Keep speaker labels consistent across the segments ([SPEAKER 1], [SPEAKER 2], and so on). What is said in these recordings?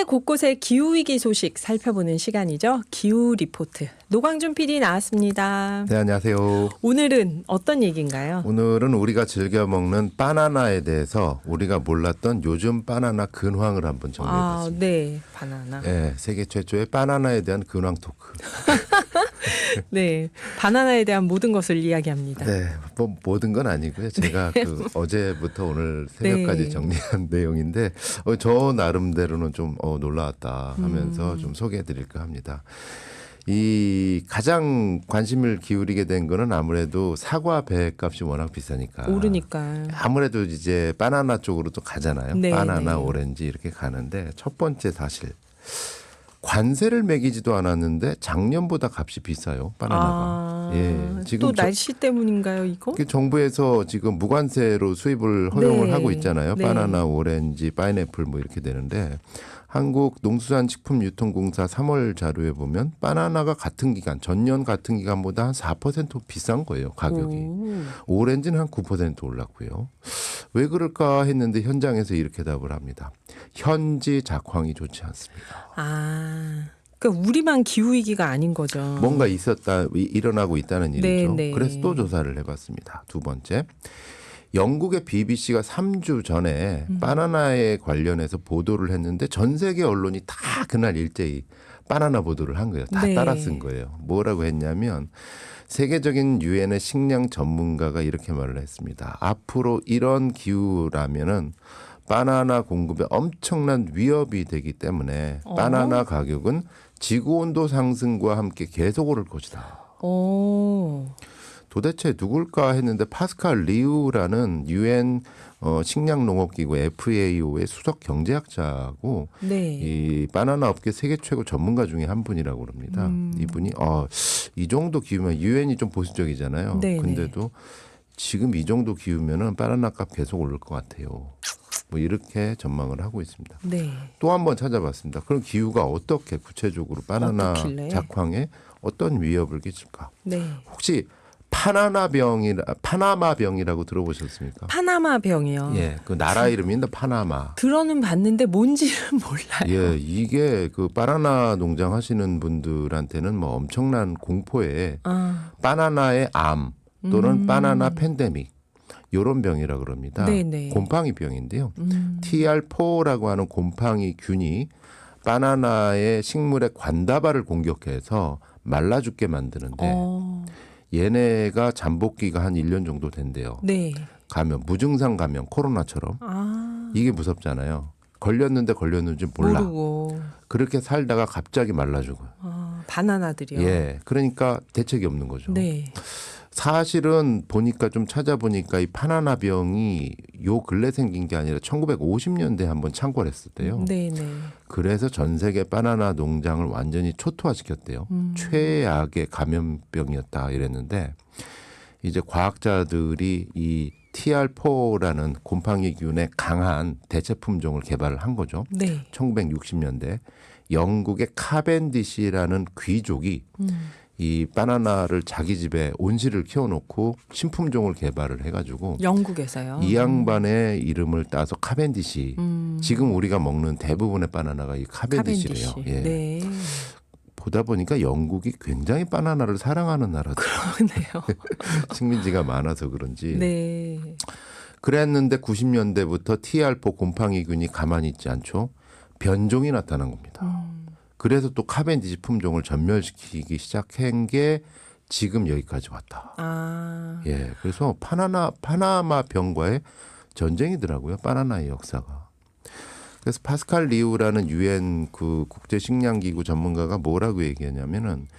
[SPEAKER 1] 곳곳의 기후위기 소식 살펴보는 시간이죠. 기후리포트. 노광준 PD 나왔습니다.
[SPEAKER 2] 네, 안녕하세요.
[SPEAKER 1] 오늘은 어떤 얘기인가요?
[SPEAKER 2] 오늘은 우리가 즐겨 먹는 바나나에 대해서 우리가 몰랐던 요즘 바나나 근황을 한번 정리해봤습니다.
[SPEAKER 1] 네, 바나나.
[SPEAKER 2] 네, 세계 최초의 바나나에 대한 근황 토크.
[SPEAKER 1] 네, 바나나에 대한 모든 것을 이야기합니다.
[SPEAKER 2] 네, 뭐 모든 건 아니고요. 제가 어제부터 오늘 새벽까지
[SPEAKER 1] 네.
[SPEAKER 2] 정리한 내용인데 저 나름대로는 좀 놀라웠다 하면서 좀 소개해드릴까 합니다. 이 가장 관심을 기울이게 된 거는 아무래도 사과 배값이 워낙 비싸니까.
[SPEAKER 1] 오르니까.
[SPEAKER 2] 아무래도 이제 바나나 쪽으로 또 가잖아요.
[SPEAKER 1] 네,
[SPEAKER 2] 바나나,
[SPEAKER 1] 네.
[SPEAKER 2] 오렌지 이렇게 가는데 첫 번째 사실 관세를 매기지도 않았는데 작년보다 값이 비싸요. 바나나가. 예,
[SPEAKER 1] 또 날씨 때문인가요, 이거?
[SPEAKER 2] 정부에서 지금 무관세로 수입을 허용을
[SPEAKER 1] 네.
[SPEAKER 2] 하고 있잖아요.
[SPEAKER 1] 네.
[SPEAKER 2] 바나나, 오렌지, 파인애플 뭐 이렇게 되는데 한국농수산식품유통공사 3월 자료에 보면 바나나가 같은 기간, 전년 같은 기간보다 한 4% 비싼 거예요, 가격이. 오렌지는 한 9% 올랐고요. 왜 그럴까 했는데 현장에서 이렇게 답을 합니다. 현지 작황이 좋지 않습니다.
[SPEAKER 1] 그러니까 우리만 기후위기가 아닌 거죠.
[SPEAKER 2] 뭔가 일어나고 있다는 일이죠.
[SPEAKER 1] 네.
[SPEAKER 2] 그래서 또 조사를 해봤습니다. 두 번째. 영국의 BBC가 3주 전에 바나나에 관련해서 보도를 했는데 전 세계 언론이 다 그날 일제히 바나나 보도를 한 거예요. 다
[SPEAKER 1] 네.
[SPEAKER 2] 따라 쓴 거예요. 뭐라고 했냐면 세계적인 유엔의 식량 전문가가 이렇게 말을 했습니다. 앞으로 이런 기후라면은 바나나 공급에 엄청난 위협이 되기 때문에 바나나 가격은 지구온도 상승과 함께 계속 오를 것이다. 도대체 누굴까 했는데 파스칼 리우라는 유엔 식량농업기구 FAO의 수석 경제학자고
[SPEAKER 1] 네.
[SPEAKER 2] 이 바나나 업계 세계 최고 전문가 중에 한 분이라고 그럽니다. 이분이 이 정도 기후면 유엔이 좀 보수적이잖아요.
[SPEAKER 1] 네,
[SPEAKER 2] 근데도 지금 이 정도 기후면은 바나나 값 계속 오를 것 같아요. 뭐 이렇게 전망을 하고 있습니다.
[SPEAKER 1] 네.
[SPEAKER 2] 또 한 번 찾아봤습니다. 그럼 기후가 어떻게 구체적으로 바나나
[SPEAKER 1] 어떻길래?
[SPEAKER 2] 작황에 어떤 위협을 끼칠까?
[SPEAKER 1] 네.
[SPEAKER 2] 혹시 파나마병이라고 들어보셨습니까?
[SPEAKER 1] 파나마병이요.
[SPEAKER 2] 예, 그 나라 이름인데 파나마.
[SPEAKER 1] 들어는 봤는데 뭔지는 몰라요.
[SPEAKER 2] 예, 이게 그 바나나 농장 하시는 분들한테는 뭐 엄청난 공포에 바나나의 암 또는 바나나 팬데믹 요런 병이라 그럽니다.
[SPEAKER 1] 네네.
[SPEAKER 2] 곰팡이 병인데요. TR4라고 하는 곰팡이 균이 바나나의 식물의 관다발을 공격해서 말라 죽게 만드는데 얘네가 잠복기가 한 1년 정도 된대요.
[SPEAKER 1] 네.
[SPEAKER 2] 무증상 감염, 코로나처럼. 이게 무섭잖아요. 걸렸는지 몰라.
[SPEAKER 1] 모르고.
[SPEAKER 2] 그렇게 살다가 갑자기 말라 죽어요.
[SPEAKER 1] 바나나들이요.
[SPEAKER 2] 예, 그러니까 대책이 없는 거죠.
[SPEAKER 1] 네.
[SPEAKER 2] 사실은 좀 찾아보니까 이 파나나 병이 요 근래 생긴 게 아니라 1950년대에 한번 창궐 했었대요.
[SPEAKER 1] 네네.
[SPEAKER 2] 그래서 전 세계 바나나 농장을 완전히 초토화시켰대요. 최악의 감염병이었다 이랬는데 이제 과학자들이 이 TR4라는 곰팡이균의 강한 대체 품종을 개발을 한 거죠.
[SPEAKER 1] 네.
[SPEAKER 2] 1960년대 영국의 카벤디시라는 귀족이 이 바나나를 자기 집에 온실을 키워놓고 신품종을 개발을 해가지고
[SPEAKER 1] 영국에서요.
[SPEAKER 2] 이 양반의 이름을 따서 카벤디시. 지금 우리가 먹는 대부분의 바나나가 이 카벤디시래요. 예.
[SPEAKER 1] 네.
[SPEAKER 2] 보다 보니까 영국이 굉장히 바나나를 사랑하는 나라죠.
[SPEAKER 1] 그러네요.
[SPEAKER 2] 식민지가 많아서 그런지.
[SPEAKER 1] 네.
[SPEAKER 2] 그랬는데 90년대부터 TR4 곰팡이균이 가만히 있지 않죠. 변종이 나타난 겁니다. 그래서 또 카벤디시 품종을 전멸시키기 시작한 게 지금 여기까지 왔다. 예, 그래서 파나마 병과의 전쟁이더라고요. 바나나의 역사가. 그래서 파스칼 리우라는 유엔 그 국제식량기구 전문가가 뭐라고 얘기하냐면은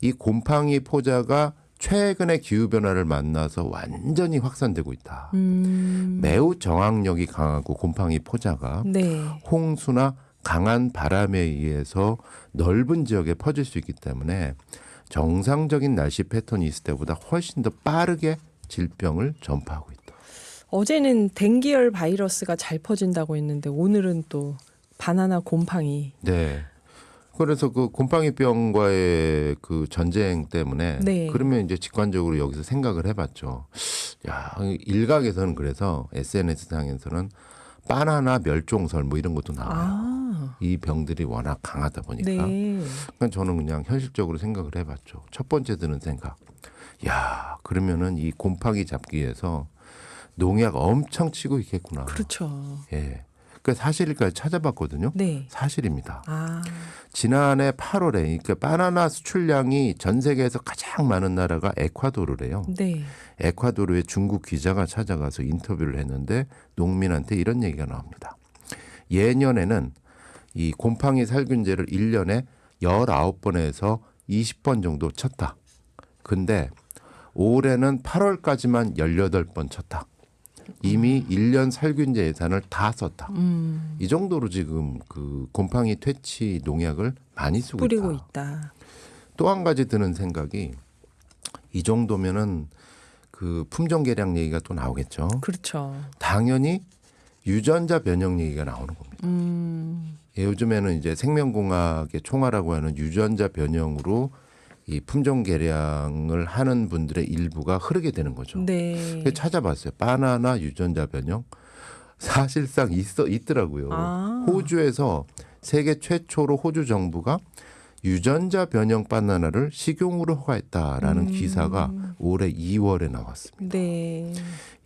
[SPEAKER 2] 이 곰팡이 포자가 최근의 기후 변화를 만나서 완전히 확산되고 있다. 매우 저항력이 강하고 곰팡이 포자가
[SPEAKER 1] 네.
[SPEAKER 2] 홍수나 강한 바람에 의해서 넓은 지역에 퍼질 수 있기 때문에 정상적인 날씨 패턴이 있을 때보다 훨씬 더 빠르게 질병을 전파하고 있다.
[SPEAKER 1] 어제는 댕기열 바이러스가 잘 퍼진다고 했는데 오늘은 또 바나나 곰팡이.
[SPEAKER 2] 네. 그래서 그 곰팡이병과의 그 전쟁 때문에
[SPEAKER 1] 네.
[SPEAKER 2] 그러면 이제 직관적으로 여기서 생각을 해봤죠. 야, 일각에서는 그래서 SNS 상에서는 바나나 멸종설 뭐 이런 것도 나와요.
[SPEAKER 1] 아,
[SPEAKER 2] 이 병들이 워낙 강하다 보니까.
[SPEAKER 1] 네.
[SPEAKER 2] 그러니까 저는 그냥 현실적으로 생각을 해봤죠. 첫 번째 드는 생각. 야, 그러면은 이 곰팡이 잡기 위해서 농약 엄청 치고 있겠구나.
[SPEAKER 1] 그렇죠.
[SPEAKER 2] 예. 그 사실일까지 찾아봤거든요.
[SPEAKER 1] 네.
[SPEAKER 2] 사실입니다.
[SPEAKER 1] 아,
[SPEAKER 2] 지난해 8월에 그러니까 바나나 수출량이 전 세계에서 가장 많은 나라가 에콰도르래요.
[SPEAKER 1] 네.
[SPEAKER 2] 에콰도르에 중국 기자가 찾아가서 인터뷰를 했는데 농민한테 이런 얘기가 나옵니다. 예년에는 이 곰팡이 살균제를 1년에 19번에서 20번 정도 쳤다. 근데 올해는 8월까지만 18번 쳤다. 이미 1년 살균제 예산을 다 썼다. 이 정도로 지금 그 곰팡이 퇴치 농약을 많이 쓰고
[SPEAKER 1] 뿌리고
[SPEAKER 2] 있다.
[SPEAKER 1] 있다.
[SPEAKER 2] 또 한 가지 드는 생각이 이 정도면은 그 품종 개량 얘기가 또 나오겠죠.
[SPEAKER 1] 그렇죠.
[SPEAKER 2] 당연히 유전자 변형 얘기가 나오는 겁니다. 예, 요즘에는 이제 생명공학의 총알이라고 하는 유전자 변형으로 이 품종 개량을 하는 분들의 일부가 흐르게 되는 거죠.
[SPEAKER 1] 네.
[SPEAKER 2] 그래서 찾아봤어요. 바나나 유전자 변형 사실상 있더라고요.
[SPEAKER 1] 아.
[SPEAKER 2] 호주에서 세계 최초로 호주 정부가 유전자 변형 바나나를 식용으로 허가했다라는 기사가 올해 2월에 나왔습니다.
[SPEAKER 1] 네.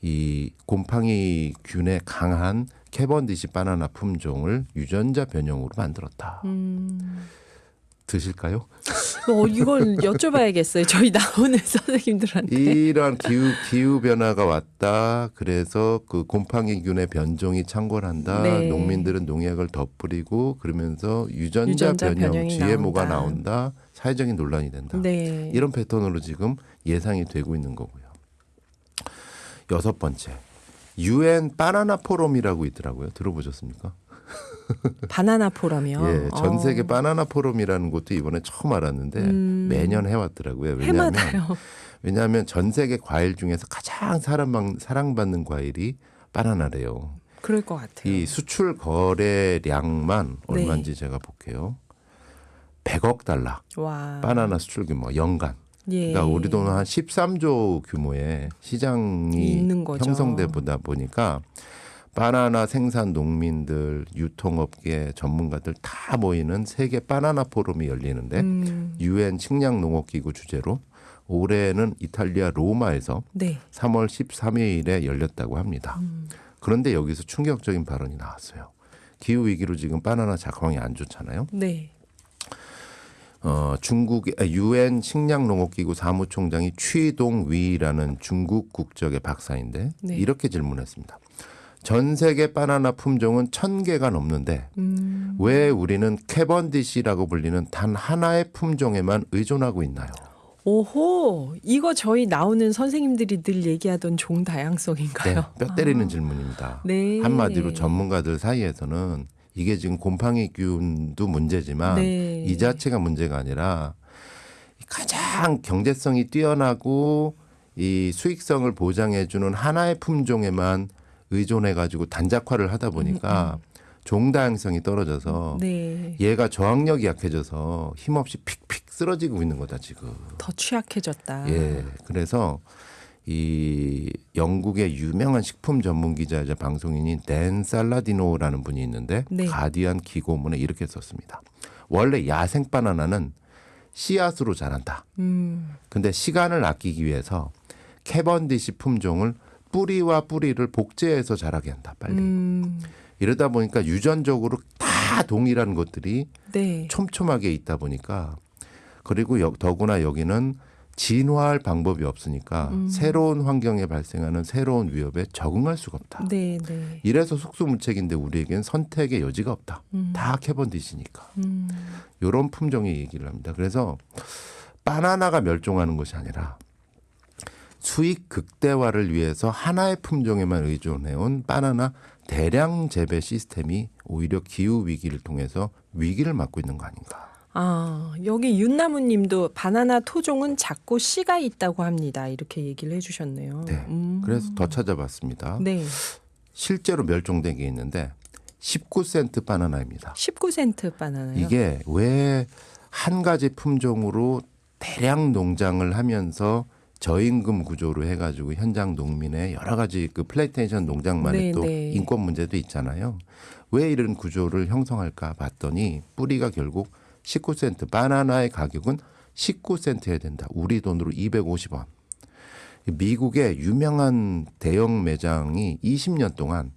[SPEAKER 2] 이 곰팡이균에 강한 캐번디시 바나나 품종을 유전자 변형으로 만들었다. 드실까요?
[SPEAKER 1] 이걸 여쭤봐야겠어요. 저희 나오는 선생님들한테.
[SPEAKER 2] 이러한 기후 변화가 왔다. 그래서 그 곰팡이균의 변종이 창궐한다.
[SPEAKER 1] 네.
[SPEAKER 2] 농민들은 농약을 더 뿌리고 그러면서 유전자 변형
[SPEAKER 1] 변형이
[SPEAKER 2] GMO가
[SPEAKER 1] 나온다.
[SPEAKER 2] 나온다. 사회적인 논란이 된다.
[SPEAKER 1] 네.
[SPEAKER 2] 이런 패턴으로 지금 예상이 되고 있는 거고요. 6번째. UN 바나나 포럼이라고 있더라고요. 들어보셨습니까?
[SPEAKER 1] 바나나 포럼이요.
[SPEAKER 2] 예, 전 세계 바나나 포럼이라는 것도 이번에 처음 알았는데 매년 해왔더라고요.
[SPEAKER 1] 해마다요.
[SPEAKER 2] 왜냐하면 전 세계 과일 중에서 가장 사랑받는 과일이 바나나래요.
[SPEAKER 1] 그럴 것 같아요.
[SPEAKER 2] 이 수출 거래량만
[SPEAKER 1] 네.
[SPEAKER 2] 얼마인지 제가 볼게요. 100억 달러
[SPEAKER 1] 와.
[SPEAKER 2] 바나나 수출 규모 연간.
[SPEAKER 1] 예.
[SPEAKER 2] 그러니까 우리 돈은 한 13조 규모의 시장이
[SPEAKER 1] 있는 거죠.
[SPEAKER 2] 형성되다 보니까 바나나 생산 농민들, 유통업계 전문가들 다 모이는 세계 바나나 포럼이 열리는데 UN 식량농업기구 주재로 올해는 이탈리아 로마에서
[SPEAKER 1] 네.
[SPEAKER 2] 3월 13일에 열렸다고 합니다. 그런데 여기서 충격적인 발언이 나왔어요. 기후 위기로 지금 바나나 작황이 안 좋잖아요.
[SPEAKER 1] 네.
[SPEAKER 2] 중국의 UN 식량농업기구 사무총장이 취동위라는 중국 국적의 박사인데
[SPEAKER 1] 네.
[SPEAKER 2] 이렇게 질문했습니다. 전 세계 바나나 품종은 1000개가 넘는데 왜 우리는 캐번디시라고 불리는 단 하나의 품종에만 의존하고 있나요?
[SPEAKER 1] 오호, 이거 저희 나오는 선생님들이 늘 얘기하던 종 다양성인가요?
[SPEAKER 2] 네, 뼈 때리는 질문입니다.
[SPEAKER 1] 네.
[SPEAKER 2] 한마디로 전문가들 사이에서는 이게 지금 곰팡이균도 문제지만
[SPEAKER 1] 네.
[SPEAKER 2] 이 자체가 문제가 아니라 가장 경제성이 뛰어나고 이 수익성을 보장해주는 하나의 품종에만 의존해가지고 단작화를 하다 보니까 종다양성이 떨어져서
[SPEAKER 1] 네.
[SPEAKER 2] 얘가 저항력이 약해져서 힘없이 픽픽 쓰러지고 있는 거다 지금.
[SPEAKER 1] 더 취약해졌다.
[SPEAKER 2] 예, 그래서 이 영국의 유명한 식품 전문 기자이자 방송인인 댄 살라디노라는 분이 있는데
[SPEAKER 1] 네.
[SPEAKER 2] 가디안 기고문에 이렇게 썼습니다. 원래 야생 바나나는 씨앗으로 자란다. 근데 시간을 아끼기 위해서 캐번디시 품종을 뿌리와 뿌리를 복제해서 자라게 한다. 빨리. 이러다 보니까 유전적으로 다 동일한 것들이
[SPEAKER 1] 네.
[SPEAKER 2] 촘촘하게 있다 보니까 그리고 더구나 여기는 진화할 방법이 없으니까 새로운 환경에 발생하는 새로운 위협에 적응할 수가 없다.
[SPEAKER 1] 네, 네.
[SPEAKER 2] 이래서 속수무책인데 우리에겐 선택의 여지가 없다. 다 캐번디시니까. 이런 품종의 얘기를 합니다. 그래서 바나나가 멸종하는 것이 아니라 수익 극대화를 위해서 하나의 품종에만 의존해온 바나나 대량 재배 시스템이 오히려 기후 위기를 통해서 위기를 맞고 있는 거 아닌가.
[SPEAKER 1] 아, 여기 윤나무님도 바나나 토종은 작고 씨가 있다고 합니다. 이렇게 얘기를 해주셨네요.
[SPEAKER 2] 네. 그래서 더 찾아봤습니다.
[SPEAKER 1] 네.
[SPEAKER 2] 실제로 멸종된 게 있는데 19센트 바나나입니다.
[SPEAKER 1] 19센트 바나나요.
[SPEAKER 2] 이게 왜 한 가지 품종으로 대량 농장을 하면서 저임금 구조로 해가지고 현장 농민의 여러 가지 그 플랜테이션 농장만의
[SPEAKER 1] 네,
[SPEAKER 2] 또
[SPEAKER 1] 네.
[SPEAKER 2] 인권 문제도 있잖아요. 왜 이런 구조를 형성할까 봤더니 뿌리가 결국 19센트, 바나나의 가격은 19센트여야 된다. 우리 돈으로 250원. 미국의 유명한 대형 매장이 20년 동안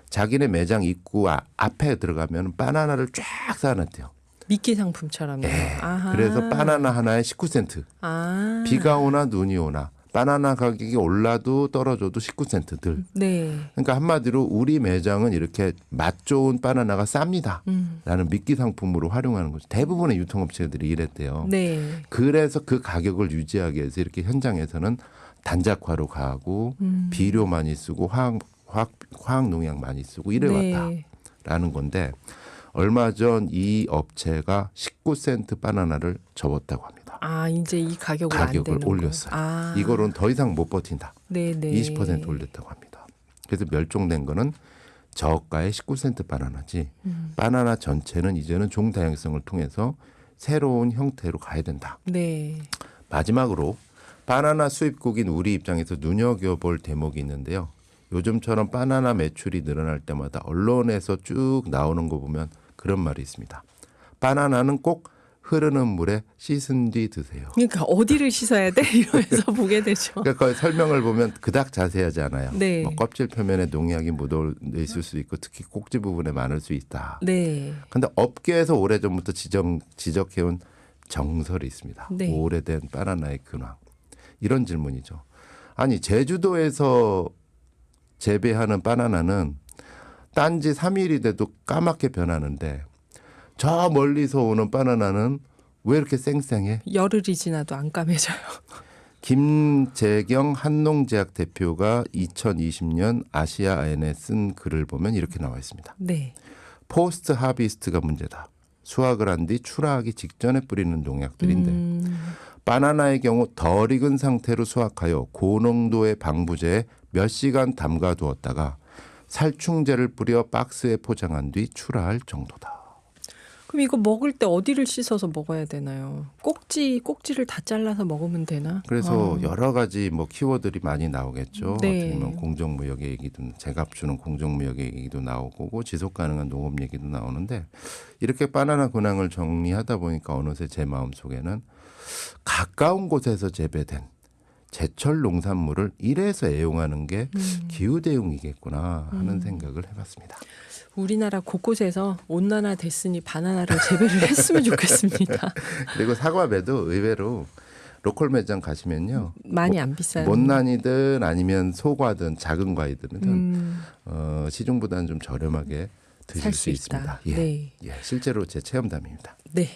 [SPEAKER 2] 자기네 매장 입구 앞에 들어가면 바나나를 쫙 쌓아놨대요.
[SPEAKER 1] 미끼 상품처럼요. 아하.
[SPEAKER 2] 그래서 바나나 하나에 19센트.
[SPEAKER 1] 아.
[SPEAKER 2] 비가 오나 눈이 오나 바나나 가격이 올라도 떨어져도 19센트 들.
[SPEAKER 1] 네.
[SPEAKER 2] 그러니까 한마디로 우리 매장은 이렇게 맛 좋은 바나나가 쌉니다. 라는 미끼 상품으로 활용하는 거죠. 대부분의 유통업체들이 이랬대요.
[SPEAKER 1] 네.
[SPEAKER 2] 그래서 그 가격을 유지하기 위해서 이렇게 현장에서는 단작화로 가고 비료 많이 쓰고 화학 농약 많이 쓰고 이래 왔다라는 건데 얼마 전 이 업체가 19센트 바나나를 접었다고 합니다.
[SPEAKER 1] 아, 이제 이 가격을 안
[SPEAKER 2] 가격을
[SPEAKER 1] 되는
[SPEAKER 2] 올렸어요.
[SPEAKER 1] 거. 아.
[SPEAKER 2] 이거는 더 이상 못 버틴다.
[SPEAKER 1] 네네.
[SPEAKER 2] 20% 올렸다고 합니다. 그래서 멸종된 거는 저가의 19센트 바나나지 바나나 전체는 이제는 종다양성을 통해서 새로운 형태로 가야 된다.
[SPEAKER 1] 네.
[SPEAKER 2] 마지막으로 바나나 수입국인 우리 입장에서 눈여겨볼 대목이 있는데요. 요즘처럼 바나나 매출이 늘어날 때마다 언론에서 쭉 나오는 거 보면 그런 말이 있습니다. 바나나는 꼭 흐르는 물에 씻은 뒤 드세요.
[SPEAKER 1] 그러니까 어디를 씻어야 돼? 이러면서 보게 되죠.
[SPEAKER 2] 그러니까 그 설명을 보면 그닥 자세하지 않아요.
[SPEAKER 1] 네.
[SPEAKER 2] 뭐 껍질 표면에 농약이 묻어 있을 수 있고 특히 꼭지 부분에 많을 수 있다.
[SPEAKER 1] 네.
[SPEAKER 2] 근데 업계에서 오래전부터 지적해온 정설이 있습니다.
[SPEAKER 1] 네.
[SPEAKER 2] 오래된 바나나의 근황. 이런 질문이죠. 아니 제주도에서 재배하는 바나나는 딴지 3일이 돼도 까맣게 변하는데 저 멀리서 오는 바나나는 왜 이렇게 쌩쌩해?
[SPEAKER 1] 열흘이 지나도 안 까매져요.
[SPEAKER 2] 김재경 한농제약 대표가 2020년 아시아인에 쓴 글을 보면 이렇게 나와 있습니다.
[SPEAKER 1] 네.
[SPEAKER 2] 포스트 하비스트가 문제다. 수확을 한 뒤 출하하기 직전에 뿌리는 농약들인데 바나나의 경우 덜 익은 상태로 수확하여 고농도의 방부제에 몇 시간 담가 두었다가 살충제를 뿌려 박스에 포장한 뒤 출하할 정도다.
[SPEAKER 1] 그럼 이거 먹을 때 어디를 씻어서 먹어야 되나요? 꼭지를 다 잘라서 먹으면 되나?
[SPEAKER 2] 그래서 여러 가지 뭐 키워드들이 많이 나오겠죠.
[SPEAKER 1] 네.
[SPEAKER 2] 어떻게 보면 공정무역의 얘기도 제값 주는 공정무역의 얘기도 나오고 지속 가능한 농업 얘기도 나오는데 이렇게 바나나 근황을 정리하다 보니까 어느새 제 마음속에는 가까운 곳에서 재배된 제철 농산물을 이래서 애용하는 게 기후 대응이겠구나 하는 생각을 해봤습니다.
[SPEAKER 1] 우리나라 곳곳에서 온난화 됐으니 바나나를 재배를 했으면 좋겠습니다.
[SPEAKER 2] 그리고 사과배도 의외로 로컬 매장 가시면요.
[SPEAKER 1] 많이 안 비싸요.
[SPEAKER 2] 못난이든 아니면 소과든 작은 과일들은 시중보다는 좀 저렴하게 드실
[SPEAKER 1] 살
[SPEAKER 2] 수
[SPEAKER 1] 수
[SPEAKER 2] 있습니다.
[SPEAKER 1] 있다.
[SPEAKER 2] 예.
[SPEAKER 1] 네.
[SPEAKER 2] 예, 실제로 제 체험담입니다.
[SPEAKER 1] 네.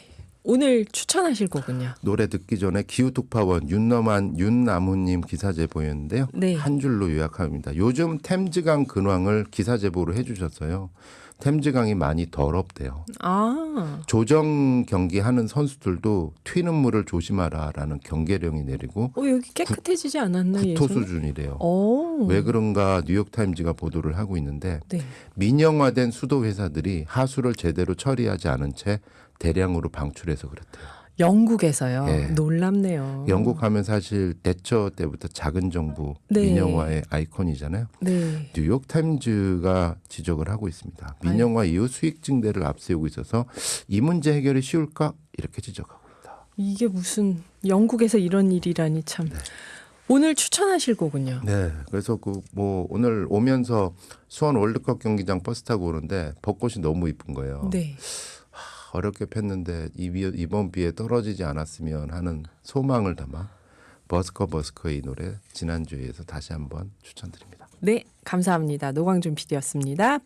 [SPEAKER 1] 오늘 추천하실 거군요.
[SPEAKER 2] 노래 듣기 전에 기후특파원 윤나무님 기사 제보였는데요.
[SPEAKER 1] 네.
[SPEAKER 2] 한 줄로 요약합니다. 요즘 템즈강 근황을 기사 제보로 해주셨어요. 템즈강이 많이 더럽대요.
[SPEAKER 1] 아.
[SPEAKER 2] 조정 경기하는 선수들도 튀는 물을 조심하라라는 경계령이 내리고
[SPEAKER 1] 여기 깨끗해지지 않았나
[SPEAKER 2] 구토
[SPEAKER 1] 예전에?
[SPEAKER 2] 수준이래요.
[SPEAKER 1] 오.
[SPEAKER 2] 왜 그런가 뉴욕타임즈가 보도를 하고 있는데
[SPEAKER 1] 네.
[SPEAKER 2] 민영화된 수도 회사들이 하수를 제대로 처리하지 않은 채 대량으로 방출해서 그랬대요.
[SPEAKER 1] 영국에서요.
[SPEAKER 2] 예.
[SPEAKER 1] 놀랍네요.
[SPEAKER 2] 영국 하면 사실 대처 때부터 작은 정부
[SPEAKER 1] 네.
[SPEAKER 2] 민영화의 아이콘이잖아요.
[SPEAKER 1] 네.
[SPEAKER 2] 뉴욕타임즈가 지적을 하고 있습니다. 민영화 이후 수익 증대를 앞세우고 있어서 이 문제 해결이 쉬울까? 이렇게 지적하고 있다.
[SPEAKER 1] 이게 무슨 영국에서 이런 일이라니 참. 오늘 추천하실 거군요.
[SPEAKER 2] 네, 그래서 그 뭐 오늘 오면서 수원 월드컵 경기장 버스 타고 오는데 벚꽃이 너무 이쁜 거예요.
[SPEAKER 1] 네.
[SPEAKER 2] 어렵게 폈는데 이번 비에 떨어지지 않았으면 하는 소망을 담아 버스커의 이 노래 지난주에서 다시 한번 추천드립니다.
[SPEAKER 1] 네, 감사합니다. 노광준 PD였습니다.